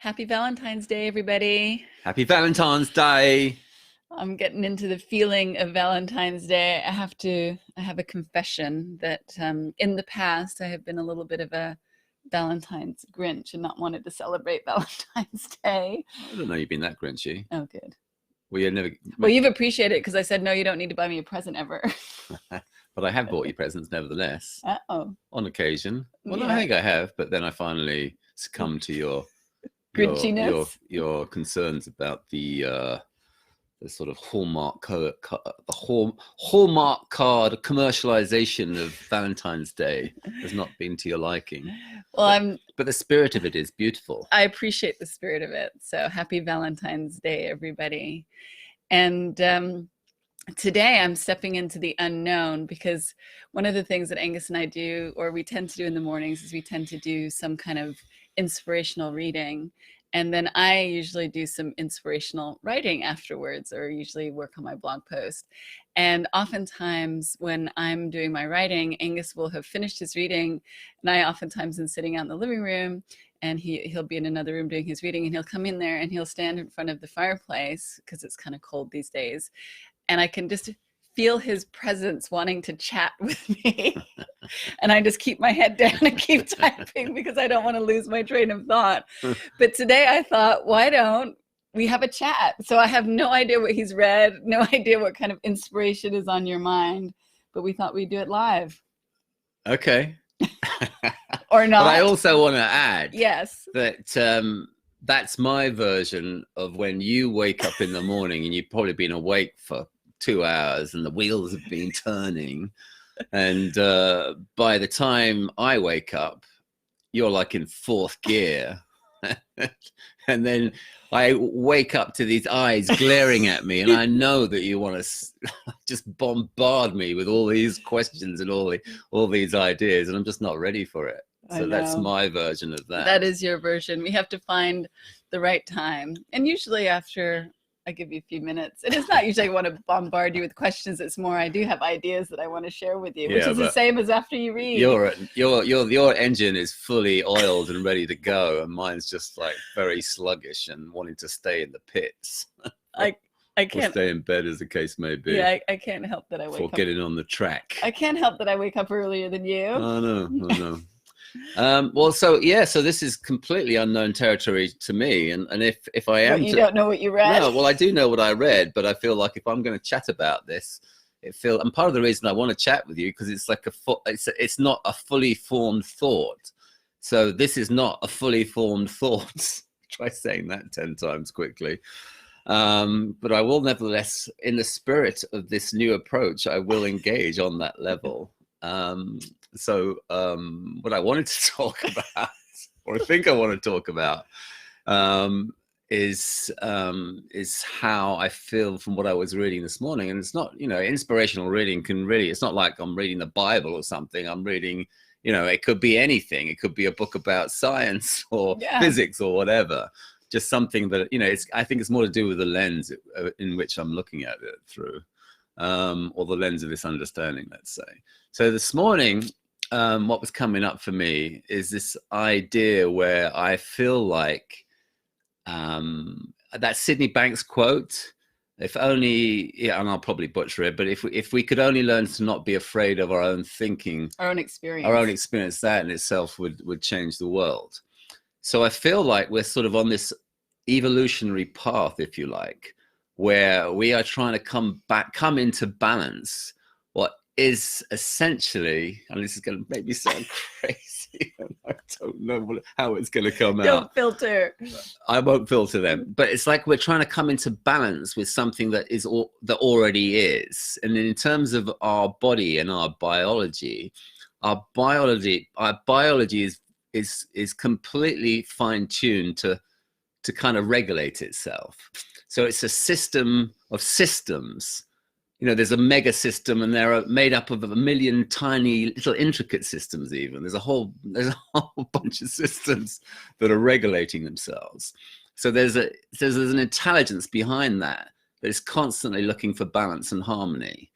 Happy Valentine's Day, everybody. Happy Valentine's Day. I'm getting into the feeling of Valentine's Day. I have a confession that in the past, I have been a little bit of a Valentine's Grinch and not wanted to celebrate Valentine's Day. I don't know you've been that grinchy. Oh, good. Well, you never. Well, you've appreciated it because I said, no, you don't need to buy me a present ever. But I have bought you presents nevertheless. Uh-oh. On occasion. Well, Yeah. no, I think I have, but then I finally succumbed to your Grinchiness. your concerns about the sort of Hallmark card commercialization of Valentine's Day has not been to your liking. Well, but the spirit of it is beautiful. I appreciate the spirit of it. So happy Valentine's Day, everybody. And today I'm stepping into the unknown because one of the things that Angus and I do, or we tend to do in the mornings, is we tend to do some kind of inspirational reading. And then I usually do some inspirational writing afterwards, or usually work on my blog post. And oftentimes when I'm doing my writing, Angus will have finished his reading, and I oftentimes am sitting out in the living room, and he'll be in another room doing his reading, and he'll come in there and he'll stand in front of the fireplace because it's kind of cold these days. And I can just feel his presence wanting to chat with me. And I just keep my head down and keep typing because I don't want to lose my train of thought. But today I thought, why don't we have a chat? So I have no idea what he's read, no idea what kind of inspiration is on your mind, but we thought we'd do it live. Okay. Or not. But I also want to add that that's my version of when you wake up in the morning and you've probably been awake for 2 hours and the wheels have been turning. And by the time I wake up, you're like in fourth gear. And then I wake up to these eyes glaring at me, and I know that you want to just bombard me with all these questions and all these ideas, and I'm just not ready for it. So that's my version of that. That is your version. We have to find the right time. And usually after I give you a few minutes, it is not usually I want to bombard you with questions. It's more I do have ideas that I want to share with you, which is the same as after you read. Your engine is fully oiled and ready to go, and mine's just like very sluggish and wanting to stay in the pits. I can't or stay in bed, as the case may be. Yeah, I can't help that I wake up. Or getting on the track. I can't help that I wake up earlier than you. Oh no. Well, so this is completely unknown territory to me, and if I am, you don't know what you read. No, well, I do know what I read, but I feel like if I'm going to chat about this, and part of the reason I want to chat with you because it's like it's not a fully formed thought. So this is not a fully formed thought. Try saying that 10 times quickly. But I will nevertheless, in the spirit of this new approach, I will engage on that level. So what I wanted to talk about, or I think I want to talk about, is how I feel from what I was reading this morning. And it's not, inspirational reading it's not like I'm reading the Bible or something. I'm reading, it could be anything. It could be a book about science or physics or whatever. Just something that, I think it's more to do with the lens in which I'm looking at it through. Or the lens of this understanding, let's say. So this morning, what was coming up for me is this idea where I feel like that Syd Banks quote, if only, and I'll probably butcher it, but if we could only learn to not be afraid of our own thinking, our own experience, that in itself would change the world. So I feel like we're sort of on this evolutionary path, if you like, where we are trying to come into balance what is essentially, and this is going to make me sound crazy, and I don't know how it's going to come out. Don't filter. I won't filter them, but it's like we're trying to come into balance with something that already is. And in terms of our body and our biology is completely fine-tuned to kind of regulate itself. So it's a system of systems. There's a mega system, and they're made up of a million tiny little intricate systems. Even there's a whole bunch of systems that are regulating themselves. So there's an intelligence behind that is constantly looking for balance and harmony.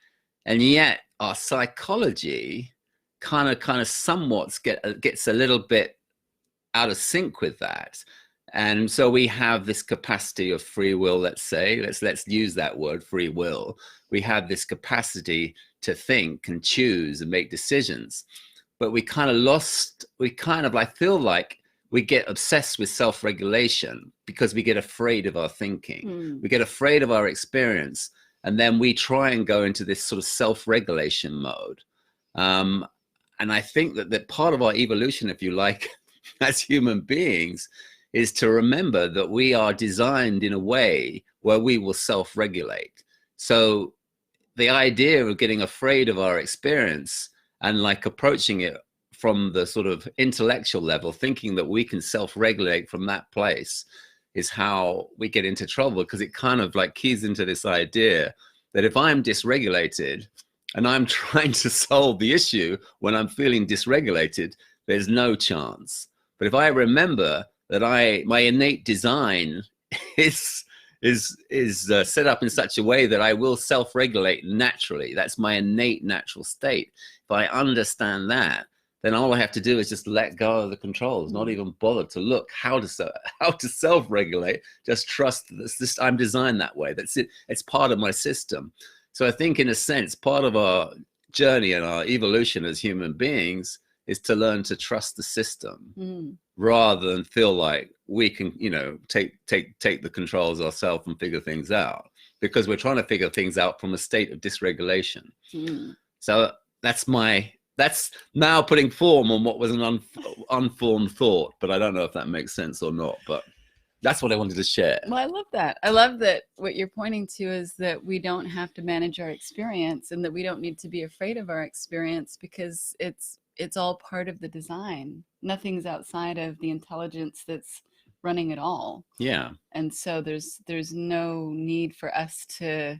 And yet our psychology kind of somewhat gets a little bit out of sync with that. And so we have this capacity of free will, let's say, let's use that word, free will. We have this capacity to think and choose and make decisions. But we kind of I feel like we get obsessed with self-regulation because we get afraid of our thinking. We get afraid of our experience. And then we try and go into this sort of self-regulation mode. And I think that part of our evolution, if you like, as human beings, is to remember that we are designed in a way where we will self-regulate. So the idea of getting afraid of our experience and like approaching it from the sort of intellectual level, thinking that we can self-regulate from that place, is how we get into trouble, because it kind of like keys into this idea that if I'm dysregulated and I'm trying to solve the issue when I'm feeling dysregulated, there's no chance. But if I remember that my innate design is set up in such a way that I will self-regulate naturally, that's my innate natural state. If I understand that, then all I have to do is just let go of the controls, not even bother to look how to self-regulate. Just trust that I'm designed that way. That's it. It's part of my system. So I think, in a sense, part of our journey and our evolution as human beings is to learn to trust the system rather than feel like we can, take the controls ourselves and figure things out, because we're trying to figure things out from a state of dysregulation. So that's now putting form on what was an unformed thought, but I don't know if that makes sense or not, but that's what I wanted to share. Well, I love that. I love that what you're pointing to is that we don't have to manage our experience, and that we don't need to be afraid of our experience, because it's all part of the design. Nothing's outside of the intelligence that's running it all. Yeah. And so there's no need for us to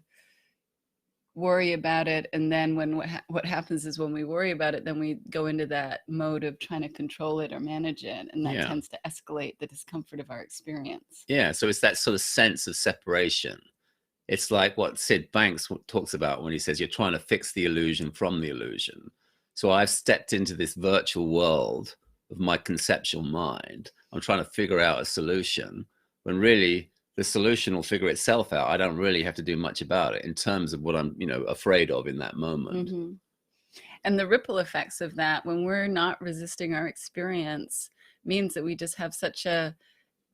worry about it. And then when what happens is, when we worry about it, then we go into that mode of trying to control it or manage it, and that tends to escalate the discomfort of our experience. Yeah, so it's that sort of sense of separation. It's like what Syd Banks talks about when he says you're trying to fix the illusion from the illusion. So I've stepped into this virtual world of my conceptual mind. I'm trying to figure out a solution, when really the solution will figure itself out. I don't really have to do much about it in terms of what I'm, afraid of in that moment. And the ripple effects of that, when we're not resisting our experience, means that we just have such a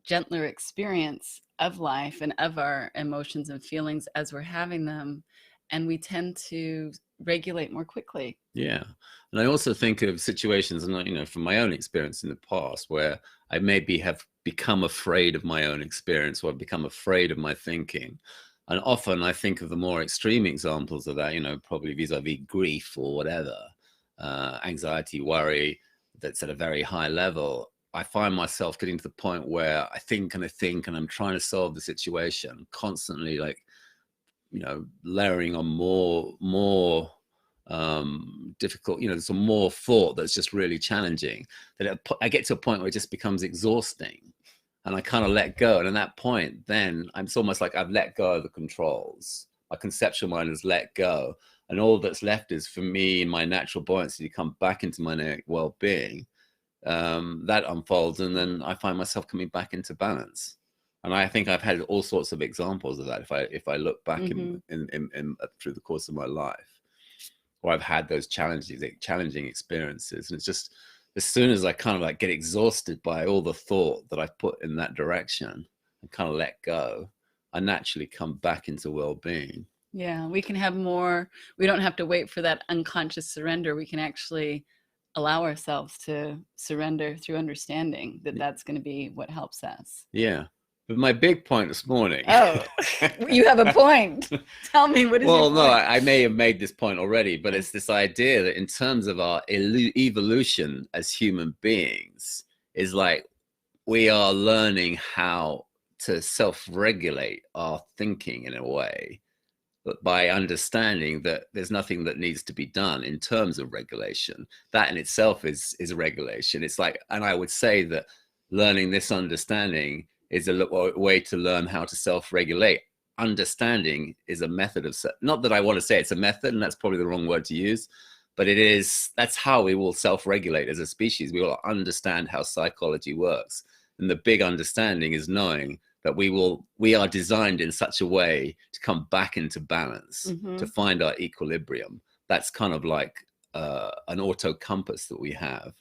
gentler experience of life and of our emotions and feelings as we're having them. And we tend to regulate more quickly. Yeah. And I also think of situations, and from my own experience in the past, where I maybe have become afraid of my own experience, or I've become afraid of my thinking. And often I think of the more extreme examples of that, probably vis-a-vis grief or whatever, anxiety, worry, that's at a very high level. I find myself getting to the point where I think and I'm trying to solve the situation, constantly layering on more difficult, some more thought that's just really challenging, that I get to a point where it just becomes exhausting, and I kind of let go. And at that point, then it's almost like I've let go of the controls. My conceptual mind has let go, and all that's left is for me, in my natural buoyancy, to come back into my well-being. That unfolds, and then I find myself coming back into balance. And I think I've had all sorts of examples of that if I look back in through the course of my life, where I've had those challenging experiences. And it's just, as soon as I kind of like get exhausted by all the thought that I've put in that direction and kind of let go, I naturally come back into well-being. Yeah, we can have more. We don't have to wait for that unconscious surrender. We can actually allow ourselves to surrender through understanding that that's going to be what helps us. Yeah. But my big point this morning. Oh, you have a point. Tell me, what is your point? Well, no, I may have made this point already, but it's this idea that in terms of our evolution as human beings, is like we are learning how to self-regulate our thinking in a way, but by understanding that there's nothing that needs to be done in terms of regulation. That in itself is regulation. It's like, and I would say that learning this understanding is a way to learn how to self-regulate. Understanding is a method of, not that I want to say it's a method, and that's probably the wrong word to use, but that's how we will self-regulate as a species. We will understand how psychology works. And the big understanding is knowing that we are designed in such a way to come back into balance, to find our equilibrium. That's kind of like an auto compass that we have,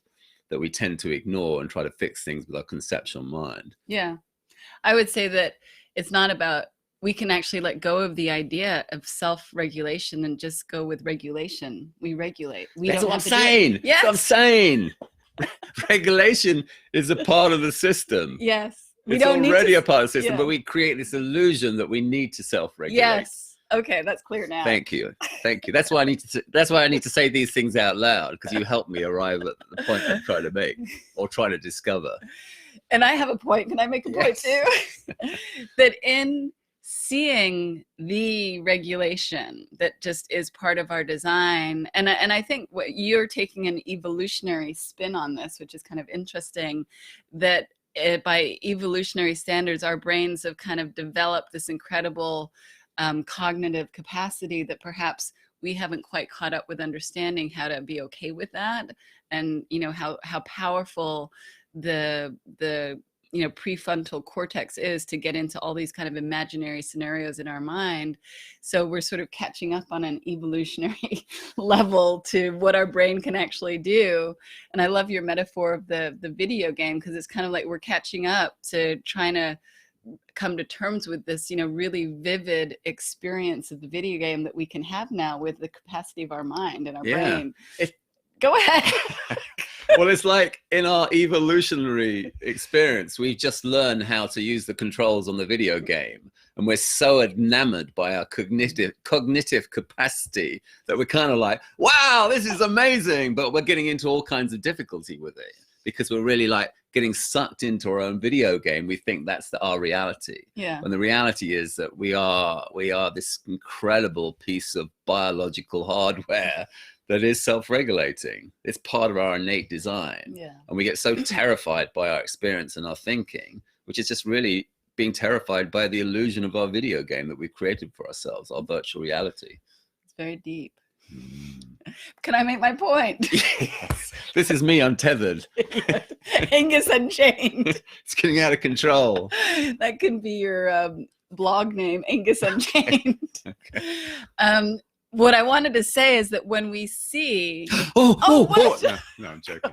that we tend to ignore and try to fix things with our conceptual mind. Yeah. I would say that it's not about, we can actually let go of the idea of self-regulation and just go with regulation. We regulate. That's what I'm saying. Yes. That's what I'm saying. Regulation is a part of the system. Yes. It's already a part of the system, but we create this illusion that we need to self-regulate. Yes. Okay, that's clear now. Thank you. Thank you. That's why I need to say these things out loud, because you help me arrive at the point I'm trying to make or try to discover. And I have a point. Can I make a point too? That in seeing the regulation that just is part of our design, and I think what you're taking an evolutionary spin on this, which is kind of interesting, that by evolutionary standards, our brains have kind of developed this incredible cognitive capacity that perhaps we haven't quite caught up with understanding how to be okay with that, and how powerful the prefrontal cortex is to get into all these kind of imaginary scenarios in our mind. So we're sort of catching up on an evolutionary level to what our brain can actually do. And I love your metaphor of the video game, because it's kind of like we're catching up to trying to come to terms with this, really vivid experience of the video game that we can have now with the capacity of our mind and our brain. Go ahead. Well, it's like in our evolutionary experience, we've just learned how to use the controls on the video game. And we're so enamored by our cognitive capacity that we're kind of like, wow, this is amazing. But we're getting into all kinds of difficulty with it, because we're really like getting sucked into our own video game. We think that's our reality. Yeah. And the reality is that we are this incredible piece of biological hardware that is self-regulating. It's part of our innate design. Yeah. And we get so terrified by our experience and our thinking, which is just really being terrified by the illusion of our video game that we've created for ourselves, our virtual reality. It's very deep. Can I make my point? Yes. This is me untethered. Angus Unchained. It's getting out of control. That can be your blog name, Angus Unchained. Okay. What I wanted to say is that when we see No, I'm joking.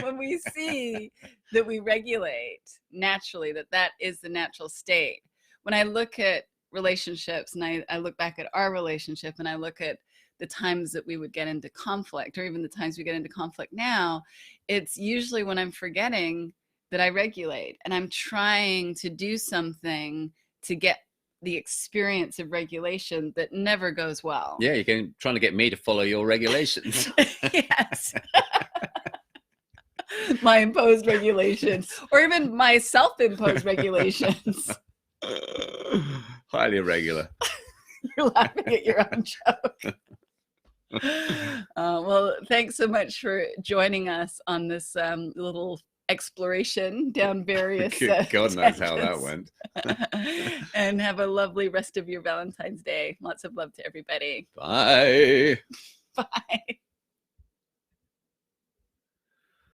when we see that we regulate naturally, that is the natural state. When I look at relationships, and I look back at our relationship, and I look at the times that we would get into conflict, or even the times we get into conflict now, it's usually when I'm forgetting that I regulate, and I'm trying to do something to get the experience of regulation that never goes well. Yeah, you're trying to get me to follow your regulations. Yes. My imposed regulations, or even my self-imposed regulations. Highly irregular. You're laughing at your own joke. Well, thanks so much for joining us on this little exploration down various God knows how that went. And have a lovely rest of your Valentine's Day. Lots of love to everybody. Bye. Bye.